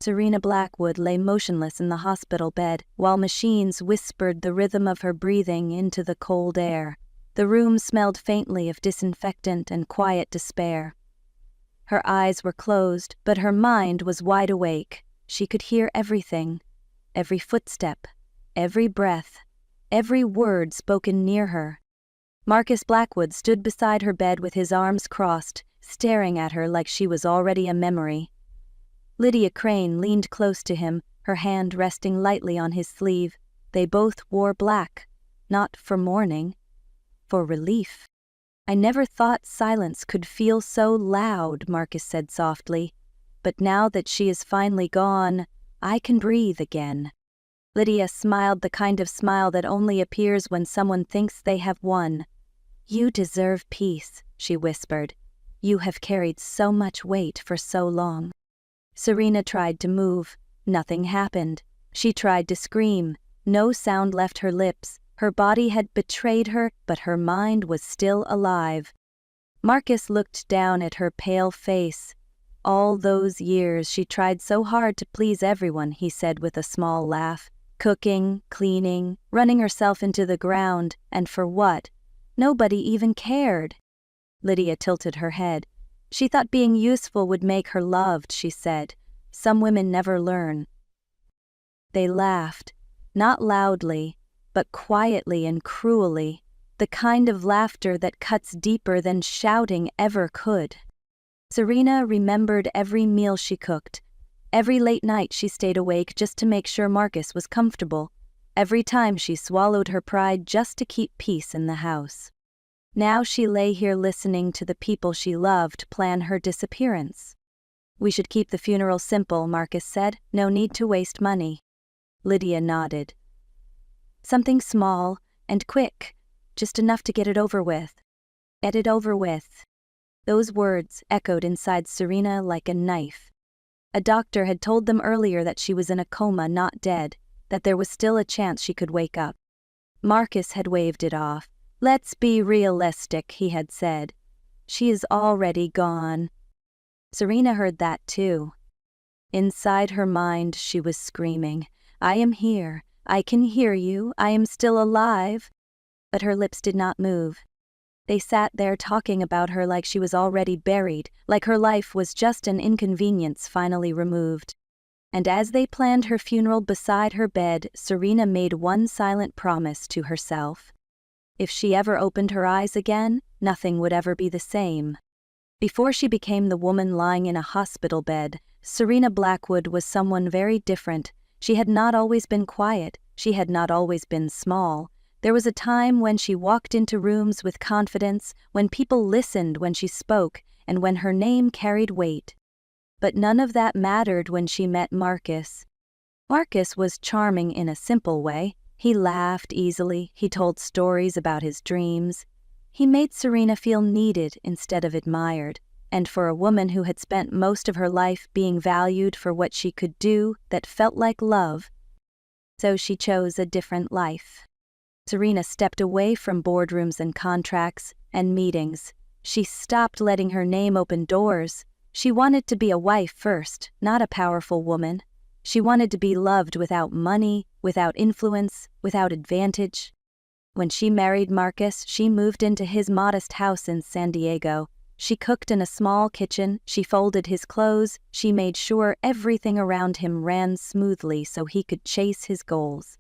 Serena Blackwood lay motionless in the hospital bed, while machines whispered the rhythm of her breathing into the cold air. The room smelled faintly of disinfectant and quiet despair. Her eyes were closed, but her mind was wide awake. She could hear everything, every footstep, every breath, every word spoken near her. Marcus Blackwood stood beside her bed with his arms crossed, staring at her like she was already a memory. Lydia Crane leaned close to him, her hand resting lightly on his sleeve. They both wore black, not for mourning, for relief. "I never thought silence could feel so loud," Marcus said softly. "But now that she is finally gone, I can breathe again." Lydia smiled the kind of smile that only appears when someone thinks they have won. "You deserve peace," she whispered. "You have carried so much weight for so long." Serena tried to move. Nothing happened. She tried to scream. No sound left her lips. Her body had betrayed her, but her mind was still alive. Marcus looked down at her pale face. "All those years she tried so hard to please everyone," he said with a small laugh. "Cooking, cleaning, running herself into the ground, and for what? Nobody even cared." Lydia tilted her head. "She thought being useful would make her loved," she said. "Some women never learn." They laughed, not loudly, but quietly and cruelly, the kind of laughter that cuts deeper than shouting ever could. Serena remembered every meal she cooked. Every late night she stayed awake just to make sure Marcus was comfortable. Every time she swallowed her pride just to keep peace in the house. Now she lay here listening to the people she loved plan her disappearance. "We should keep the funeral simple," Marcus said. "No need to waste money." Lydia nodded. "Something small and quick, just enough to get it over with." "Get it over with." Those words echoed inside Serena like a knife. A doctor had told them earlier that she was in a coma, not dead, that there was still a chance she could wake up. Marcus had waved it off. "Let's be realistic," he had said. "She is already gone." Serena heard that too. Inside her mind she was screaming, "I am here, I can hear you, I am still alive." But her lips did not move. They sat there talking about her like she was already buried, like her life was just an inconvenience finally removed. And as they planned her funeral beside her bed, Serena made one silent promise to herself. If she ever opened her eyes again, nothing would ever be the same. Before she became the woman lying in a hospital bed, Serena Blackwood was someone very different. She had not always been quiet. She had not always been small. There was a time when she walked into rooms with confidence, when people listened when she spoke, and when her name carried weight. But none of that mattered when she met Marcus. Marcus was charming in a simple way. He laughed easily, he told stories about his dreams. He made Serena feel needed instead of admired, and for a woman who had spent most of her life being valued for what she could do that felt like love, so she chose a different life. Serena stepped away from boardrooms and contracts and meetings. She stopped letting her name open doors. She wanted to be a wife first, not a powerful woman. She wanted to be loved without money, without influence, without advantage. When she married Marcus, she moved into his modest house in San Diego. She cooked in a small kitchen, she folded his clothes, she made sure everything around him ran smoothly so he could chase his goals.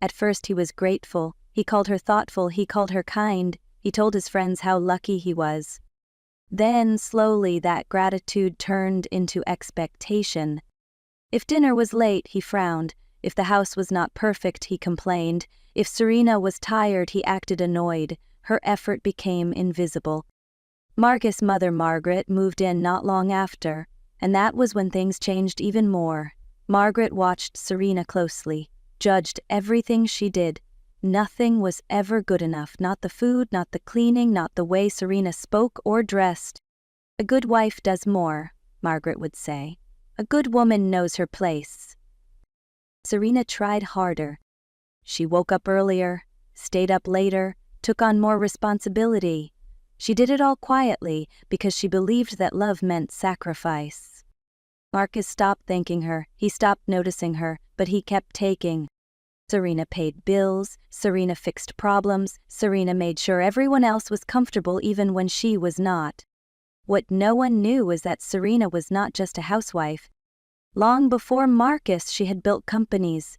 At first he was grateful, he called her thoughtful, he called her kind, he told his friends how lucky he was. Then, slowly, that gratitude turned into expectation. If dinner was late, he frowned. If the house was not perfect, he complained. If Serena was tired, he acted annoyed. Her effort became invisible. Marcus' mother, Margaret, moved in not long after, and that was when things changed even more. Margaret watched Serena closely, judged everything she did. Nothing was ever good enough, not the food, not the cleaning, not the way Serena spoke or dressed. "A good wife does more," Margaret would say. "A good woman knows her place." Serena tried harder. She woke up earlier, stayed up later, took on more responsibility. She did it all quietly because she believed that love meant sacrifice. Marcus stopped thanking her, he stopped noticing her, but he kept taking. Serena paid bills, Serena fixed problems, Serena made sure everyone else was comfortable even when she was not. What no one knew was that Serena was not just a housewife. Long before Marcus, she had built companies.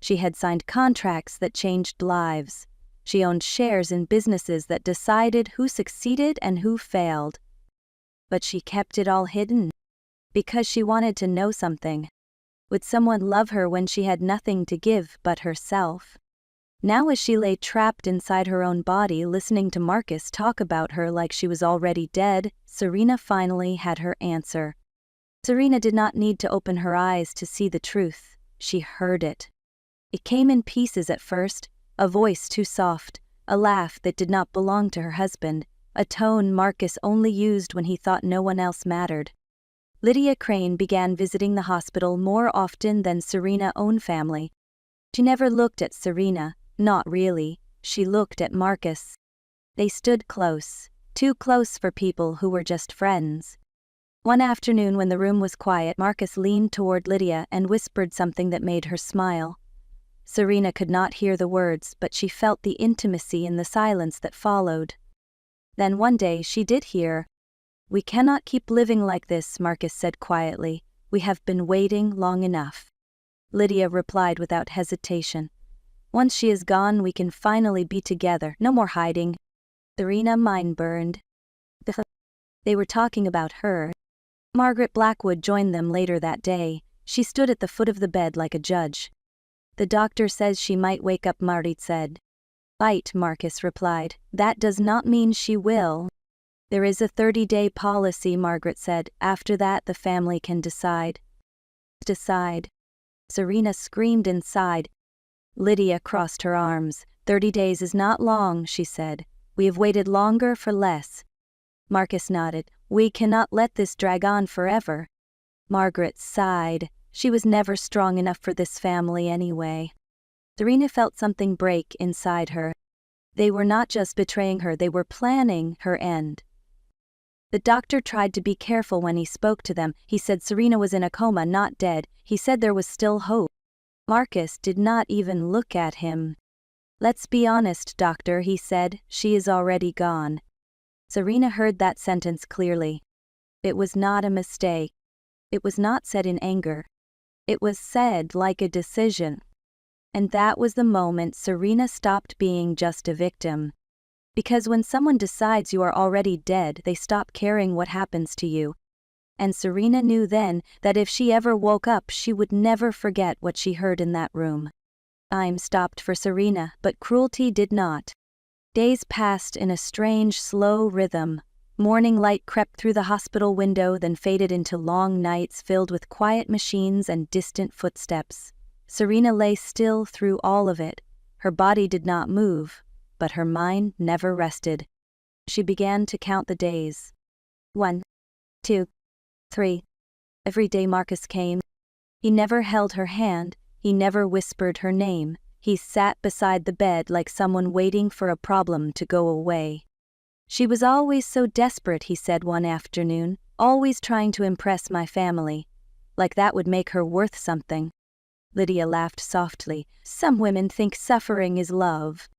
She had signed contracts that changed lives. She owned shares in businesses that decided who succeeded and who failed. But she kept it all hidden. Because she wanted to know something. Would someone love her when she had nothing to give but herself? Now as she lay trapped inside her own body listening to Marcus talk about her like she was already dead, Serena finally had her answer. Serena did not need to open her eyes to see the truth. She heard it. It came in pieces at first, a voice too soft, a laugh that did not belong to her husband, a tone Marcus only used when he thought no one else mattered. Lydia Crane began visiting the hospital more often than Serena's own family. She never looked at Serena, not really, she looked at Marcus. They stood close, too close for people who were just friends. One afternoon when the room was quiet, Marcus leaned toward Lydia and whispered something that made her smile. Serena could not hear the words, but she felt the intimacy in the silence that followed. Then one day she did hear. "We cannot keep living like this," Marcus said quietly. "We have been waiting long enough." Lydia replied without hesitation. "Once she is gone, we can finally be together, no more hiding." Serena's mind burned. They were talking about her. Margaret Blackwood joined them later that day. She stood at the foot of the bed like a judge. "The doctor says she might wake up," Margaret said. "Right," Marcus replied. "That does not mean she will." "There is a 30-day policy," Margaret said. "After that, the family can decide." Decide. Serena screamed inside. Lydia crossed her arms. 30 days is not long," she said. "We have waited longer for less." Marcus nodded. "We cannot let this drag on forever." Margaret sighed. She was never strong enough for this family anyway. Serena felt something break inside her. They were not just betraying her, they were planning her end. The doctor tried to be careful when he spoke to them. He said Serena was in a coma, not dead. He said there was still hope. Marcus did not even look at him. "Let's be honest, doctor," he said. "She is already gone." Serena heard that sentence clearly. It was not a mistake. It was not said in anger. It was said like a decision. And that was the moment Serena stopped being just a victim. Because when someone decides you are already dead, they stop caring what happens to you. And Serena knew then that if she ever woke up, she would never forget what she heard in that room. Time stopped for Serena, but cruelty did not. Days passed in a strange, slow rhythm. Morning light crept through the hospital window, then faded into long nights filled with quiet machines and distant footsteps. Serena lay still through all of it. Her body did not move, but her mind never rested. She began to count the days. 1, 2, 3. Every day Marcus came. He never held her hand, he never whispered her name. He sat beside the bed like someone waiting for a problem to go away. "She was always so desperate," he said one afternoon, "always trying to impress my family. Like that would make her worth something." Lydia laughed softly. "Some women think suffering is love."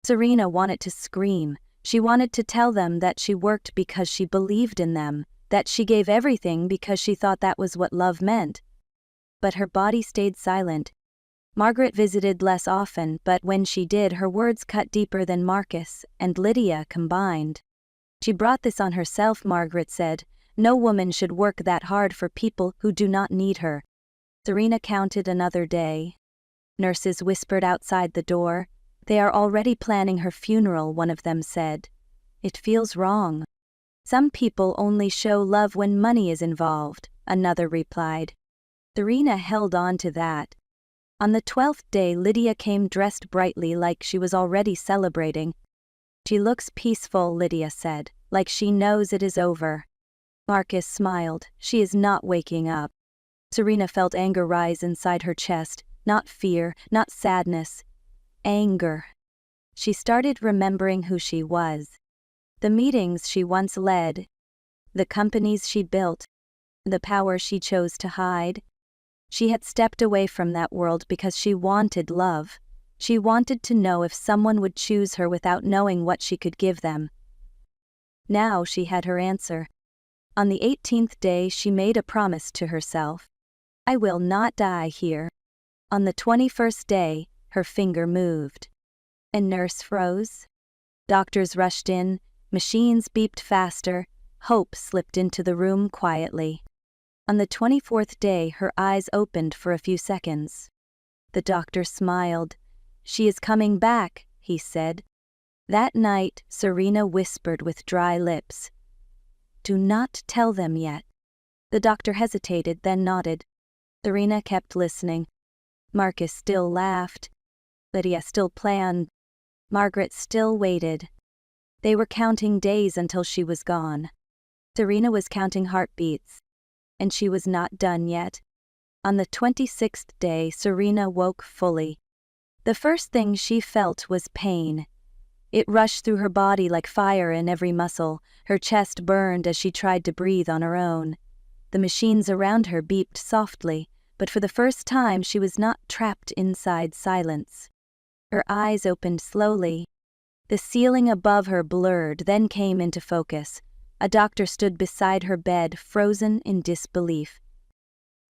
Serena wanted to scream. She wanted to tell them that she worked because she believed in them, that she gave everything because she thought that was what love meant. But her body stayed silent. Margaret visited less often, but when she did, her words cut deeper than Marcus and Lydia combined. "She brought this on herself," Margaret said. "No woman should work that hard for people who do not need her." Serena counted another day. Nurses whispered outside the door. "They are already planning her funeral," one of them said. "It feels wrong." "Some people only show love when money is involved," another replied. Serena held on to that. On the 12th day, Lydia came dressed brightly like she was already celebrating. "She looks peaceful," Lydia said, "like she knows it is over." Marcus smiled. "She is not waking up." Serena felt anger rise inside her chest, not fear, not sadness. Anger. She started remembering who she was. The meetings she once led. The companies she built. the power she chose to hide. She had stepped away from that world because she wanted love. She wanted to know if someone would choose her without knowing what she could give them. Now she had her answer. On the 18th day she made a promise to herself. I will not die here. On the 21st day, her finger moved. A nurse froze. Doctors rushed in, machines beeped faster, hope slipped into the room quietly. On the 24th day her eyes opened for a few seconds. The doctor smiled. She is coming back, he said. That night, Serena whispered with dry lips. Do not tell them yet. The doctor hesitated, then nodded. Serena kept listening. Marcus still laughed. Lydia still planned. Margaret still waited. They were counting days until she was gone. Serena was counting heartbeats. And she was not done yet. On the 26th day, Serena woke fully. The first thing she felt was pain. It rushed through her body like fire in every muscle. Her chest burned as she tried to breathe on her own. The machines around her beeped softly, but for the first time she was not trapped inside silence. Her eyes opened slowly. The ceiling above her blurred, then came into focus. A doctor stood beside her bed, frozen in disbelief.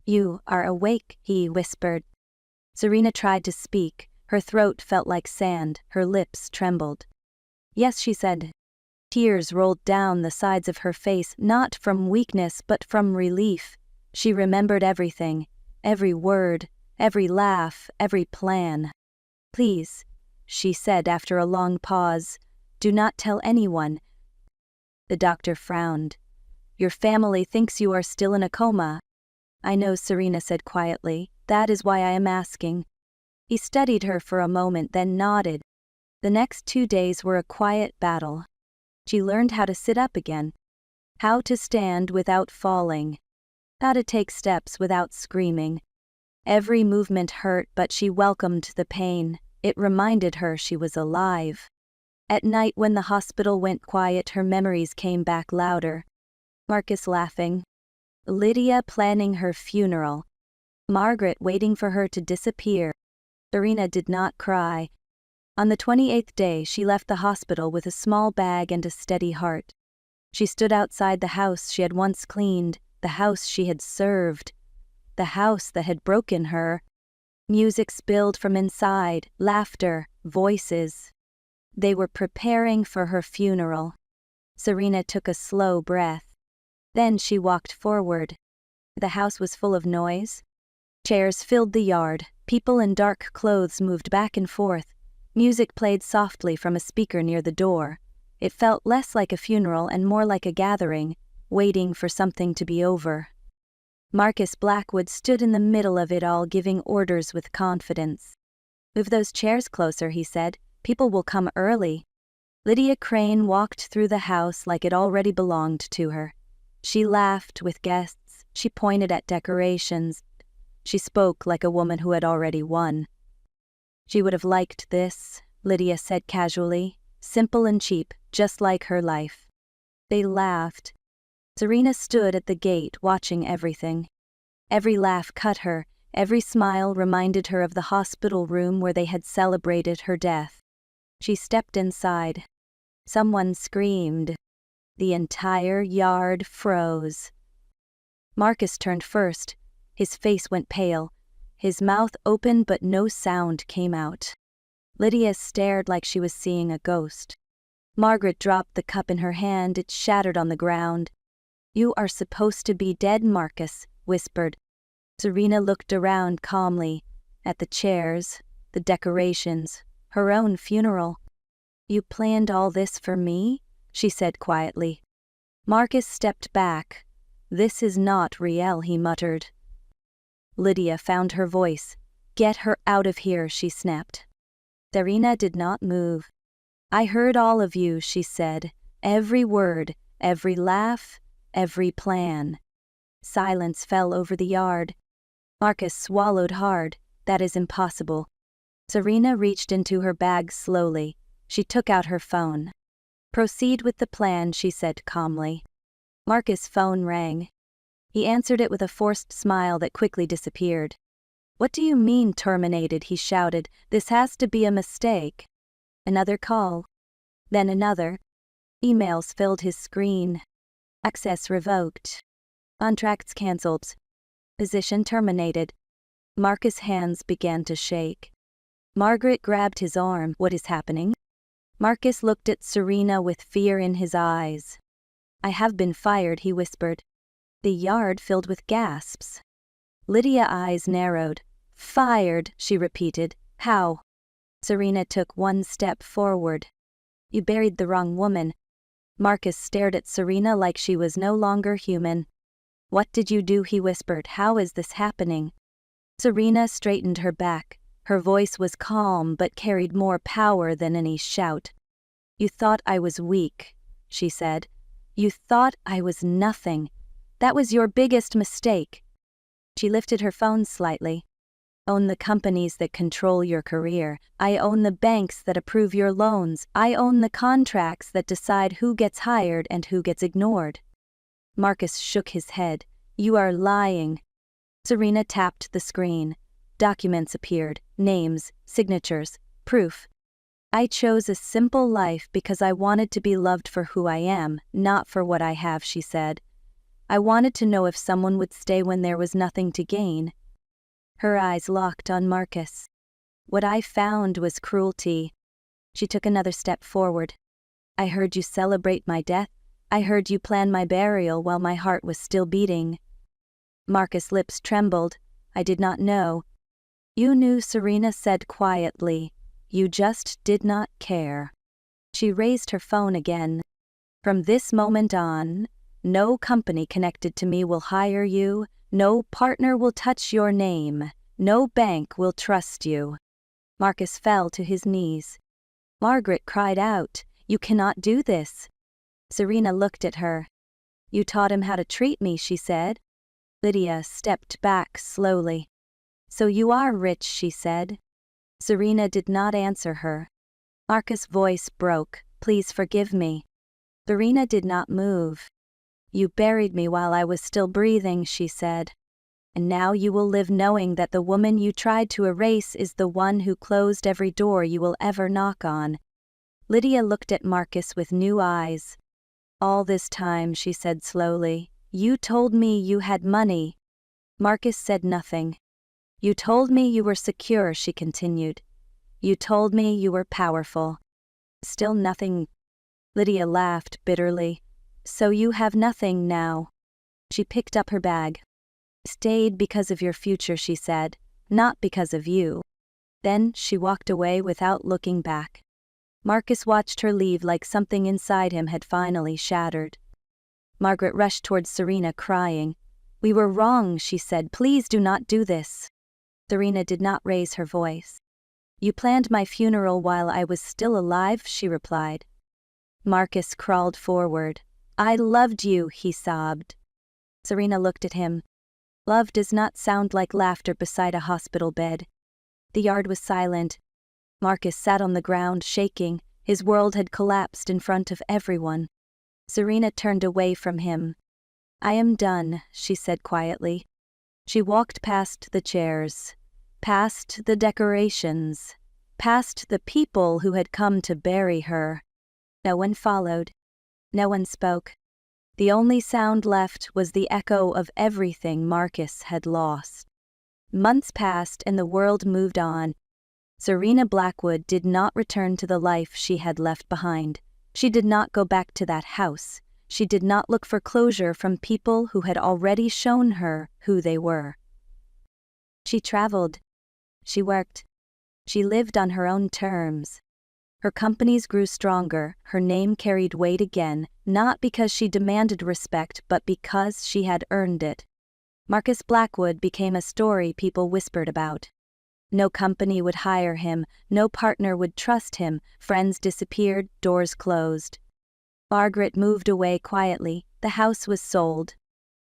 You are awake, he whispered. Serena tried to speak. Her throat felt like sand, her lips trembled. Yes, she said. Tears rolled down the sides of her face, not from weakness but from relief. She remembered everything, every word, every laugh, every plan. Please, she said after a long pause, do not tell anyone. The doctor frowned. Your family thinks you are still in a coma. I know, Serena said quietly. That is why I am asking. He studied her for a moment, then nodded. The next 2 days were a quiet battle. She learned how to sit up again, how to stand without falling, how to take steps without screaming. Every movement hurt, but she welcomed the pain. It reminded her she was alive. At night when the hospital went quiet, her memories came back louder. Marcus laughing. Lydia planning her funeral. Margaret waiting for her to disappear. Serena did not cry. On the 28th day she left the hospital with a small bag and a steady heart. She stood outside the house she had once cleaned, the house she had served, the house that had broken her. Music spilled from inside, laughter, voices. They were preparing for her funeral. Serena took a slow breath. Then she walked forward. The house was full of noise. Chairs filled the yard. People in dark clothes moved back and forth. Music played softly from a speaker near the door. It felt less like a funeral and more like a gathering, waiting for something to be over. Marcus Blackwood stood in the middle of it all, giving orders with confidence. Move those chairs closer, he said. People will come early. Lydia Crane walked through the house like it already belonged to her. She laughed with guests. She pointed at decorations. She spoke like a woman who had already won. She would have liked this, Lydia said casually, simple and cheap, just like her life. They laughed. Serena stood at the gate watching everything. Every laugh cut her, every smile reminded her of the hospital room where they had celebrated her death. She stepped inside. Someone screamed. The entire yard froze. Marcus turned first. His face went pale. His mouth opened but no sound came out. Lydia stared like she was seeing a ghost. Margaret dropped the cup in her hand. It shattered on the ground. You are supposed to be dead, Marcus whispered. Serena looked around calmly, at the chairs, the decorations, her own funeral. You planned all this for me? She said quietly. Marcus stepped back. This is not real, he muttered. Lydia found her voice. Get her out of here, she snapped. Serena did not move. I heard all of you, she said. Every word, every laugh, every plan. Silence fell over the yard. Marcus swallowed hard. That is impossible. Serena reached into her bag slowly. She took out her phone. Proceed with the plan, she said calmly. Marcus' phone rang. He answered it with a forced smile that quickly disappeared. "What do you mean terminated?" he shouted. "This has to be a mistake." Another call. Then another. Emails filled his screen. Access revoked. Contracts cancelled. Position terminated. Marcus' hands began to shake. Margaret grabbed his arm. "What is happening?" Marcus looked at Serena with fear in his eyes. "I have been fired," he whispered. The yard filled with gasps. Lydia's eyes narrowed. "Fired," she repeated. "How?" Serena took one step forward. "You buried the wrong woman." Marcus stared at Serena like she was no longer human. "What did you do?" he whispered. "How is this happening?" Serena straightened her back. Her voice was calm but carried more power than any shout. "You thought I was weak," she said. "You thought I was nothing. That was your biggest mistake." She lifted her phone slightly. "Own the companies that control your career. I own the banks that approve your loans. I own the contracts that decide who gets hired and who gets ignored." Marcus shook his head. "You are lying." Serena tapped the screen. Documents appeared. Names, signatures, proof. "I chose a simple life because I wanted to be loved for who I am, not for what I have," she said. "I wanted to know if someone would stay when there was nothing to gain." Her eyes locked on Marcus. "What I found was cruelty." She took another step forward. "I heard you celebrate my death. I heard you plan my burial while my heart was still beating." Marcus' lips trembled. "I did not know." "You knew," Serena said quietly. "You just did not care." She raised her phone again. "From this moment on, no company connected to me will hire you, no partner will touch your name, no bank will trust you." Marcus fell to his knees. Margaret cried out, "You cannot do this." Serena looked at her. "You taught him how to treat me," she said. Lydia stepped back slowly. "So you are rich," she said. Serena did not answer her. Marcus' voice broke. "Please forgive me." Serena did not move. "You buried me while I was still breathing," she said. "And now you will live knowing that the woman you tried to erase is the one who closed every door you will ever knock on." Lydia looked at Marcus with new eyes. "All this time," she said slowly, "you told me you had money." Marcus said nothing. "You told me you were secure," she continued. "You told me you were powerful." "Still nothing." Lydia laughed bitterly. "So you have nothing now." She picked up her bag. "Stayed because of your future," she said, "not because of you." Then she walked away without looking back. Marcus watched her leave like something inside him had finally shattered. Margaret rushed towards Serena crying. "We were wrong," she said. "Please do not do this." Serena did not raise her voice. "You planned my funeral while I was still alive," she replied. Marcus crawled forward. "I loved you," he sobbed. Serena looked at him. Love does not sound like laughter beside a hospital bed. The yard was silent. Marcus sat on the ground, shaking. His world had collapsed in front of everyone. Serena turned away from him. "I am done," she said quietly. She walked past the chairs, past the decorations, past the people who had come to bury her. No one followed. No one spoke. The only sound left was the echo of everything Marcus had lost. Months passed and the world moved on. Serena Blackwood did not return to the life she had left behind. She did not go back to that house. She did not look for closure from people who had already shown her who they were. She traveled. She worked. She lived on her own terms. Her companies grew stronger, her name carried weight again, not because she demanded respect but because she had earned it. Marcus Blackwood became a story people whispered about. No company would hire him, no partner would trust him, friends disappeared, doors closed. Margaret moved away quietly, the house was sold.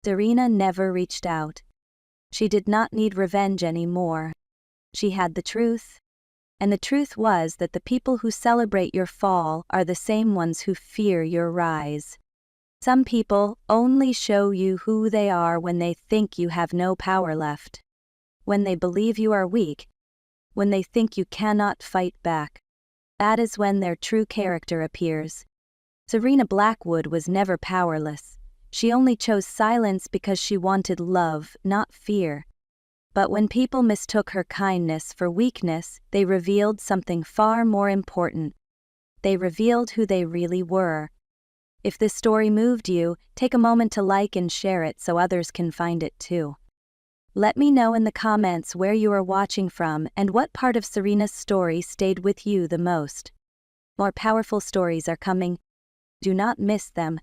Serena never reached out. She did not need revenge anymore. She had the truth. And the truth was that the people who celebrate your fall are the same ones who fear your rise. Some people only show you who they are when they think you have no power left, when they believe you are weak, when they think you cannot fight back. That is when their true character appears. Serena Blackwood was never powerless. She only chose silence because she wanted love, not fear. But when people mistook her kindness for weakness, they revealed something far more important. They revealed who they really were. If this story moved you, take a moment to like and share it so others can find it too. Let me know in the comments where you are watching from and what part of Serena's story stayed with you the most. More powerful stories are coming. Do not miss them.